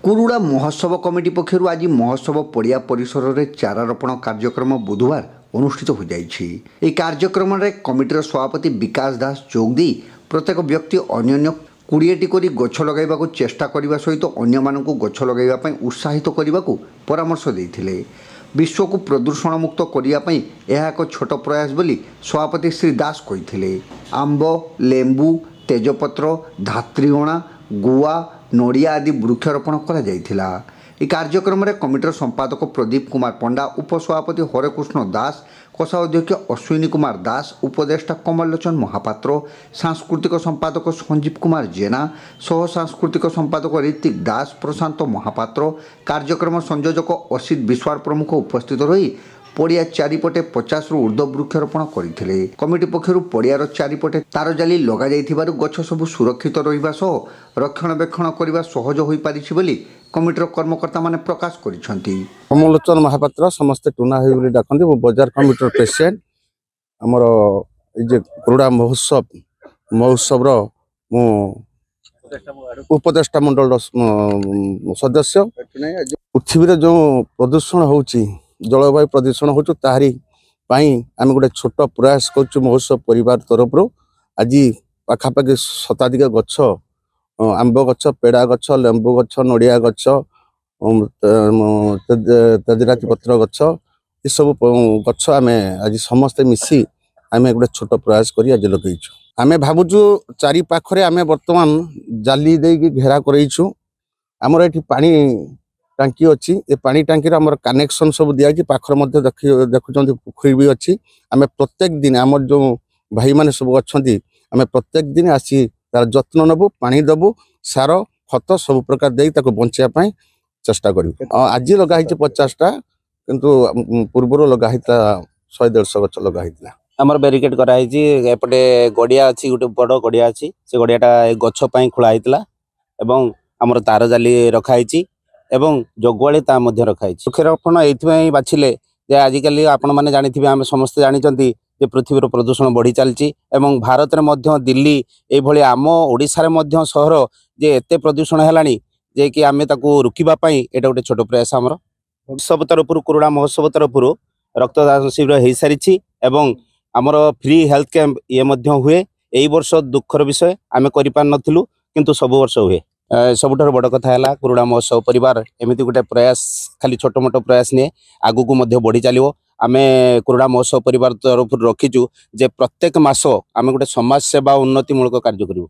कुरुड़ा महोत्सव कमिटी पक्षर आज महोत्सव पड़िया परिसर में चारारोपण कार्यक्रम बुधवार अनुष्ठित हो जाइछि। ए कार्यक्रम में कमिटीर सभापति विकास दास जोगदी प्रत्येक व्यक्ति अन्य 20टी करी गछ लगाइबाकू चेष्टा करने सहित अन्य मानकू गछ लगाइबा उत्साहित करने परामर्श देइथिले। विश्व को प्रदूषण मुक्त करने यह एक छोट प्रयास बोली सभापति श्री दास कहिथिले। आंब, लेंबू, तेजपत्र, धात्रीगणा, गुआ, नड़िया आदि वृक्षारोपण करा जायथिला। ए कार्यक्रम में कमिटीर संपादक प्रदीप कुमार पंडा, उपसभापति हरेकृष्ण दास, कोषाध्यक्ष अश्विनी कुमार दास, उपदेष्टा कमल लोचन महापात्र, सांस्कृतिक संपादक संजीव कुमार जेना, सह सांस्कृतिक संपादक ऋतिक दास, प्रशांत महापात्र, कार्यक्रम संयोजक असित विश्वास प्रमुख उपस्थित रही पड़िया चारिपटे 50 रु ऊर्ध्व वृक्षारोपण करथिले। कमिटी पक्षरु पड़ियार चारिपटे तार जाली लगा जाइथिबारु गछ सब सुरक्षित रहिबा सह रक्षणाबेक्षण करबा सहज होई पारिछि बोली कमिटीर कर्मकर्ता माने प्रकाश करिसंती। कमलोचन महापात्र समस्त टुना होई बोली डाकंती। वो बाजार कमिटीर प्रेसिडेंट हमर ए जे कुरुड़ा महोत्सव रो मो उपदेष्टा मंडल सदस्य। पृथ्वी जो प्रदूषण होउची, जलवायु प्रदूषण हो तारी आम गोटे छोट प्रयास कर महोत्सव परिवार तरफ आज पाखापाखि 27 गछ, आंब गछ, पेड़ा गछ, लेंबू गछ, नड़िया गछ, तेजराति पत्र गछ, ये सब गछ आम आज समस्ते मिसी आम गोटे छोट प्रयास कर आज लगेचु। आम भावुचु चारि पाखरे आम बर्तमान जाली दे घेरा करइछु। आमर एठी पानी टांकी अच्छी। ए पानी टांकी आम कनेक्शन सब दिखाई पाखर मध्य देखुं पुखरी भी अच्छी। आम प्रत्येक दिन आम जो भाई मैंने सब अच्छा आम प्रत्येक दिन आसी तार जत्न नबू, पानी दबू, सार खत सब प्रकार दे बचाई चेष्टा करूँ। आज लगाई 50टा किंतु पूर्वर लगाई 100-150 गछ लगाई। आमर बैरिकेड कराई एपटे गड़िया अच्छी, गोटे बड़ गड़िया अच्छी। से गड़ियाटा गछ खोला होता एवं आमर तार जाली रखाई एवं जगुआली ता मध्य रखाई। वृक्षारोपण ये बाछिले जे आजिकल आपण मैंने जानी आम समस्ते जानी पृथ्वीर प्रदूषण बढ़ी चलती एवं भारत में मध्य दिल्ली ये आम ओडिशा रे सहर जे एते प्रदूषण है जे कि आम ताकू रुकिबाई एटा गोटे छोट प्रयास आमर महोत्सव तरफ कुरुड़ा महोत्सव तरफ रक्तदान शिविर हो सारी एवं आमर फ्री हेल्थ कैंप ये हुए। यही वर्ष दुखर विषय आम करूँ किंतु सब वर्ष हुए। सबुठार बड़ कथा है कुरुड़ा महोत्सव परिवार एमती गोटे प्रयास खाली छोट मोट प्रयास नहीं आगु को बढ़ी चलो। आम कुरुड़ा महोत्सव परिवार तरफ रखीचु जे प्रत्येक मास आम गोटे समाज सेवा उन्नतिमूलक कार्य करूँ।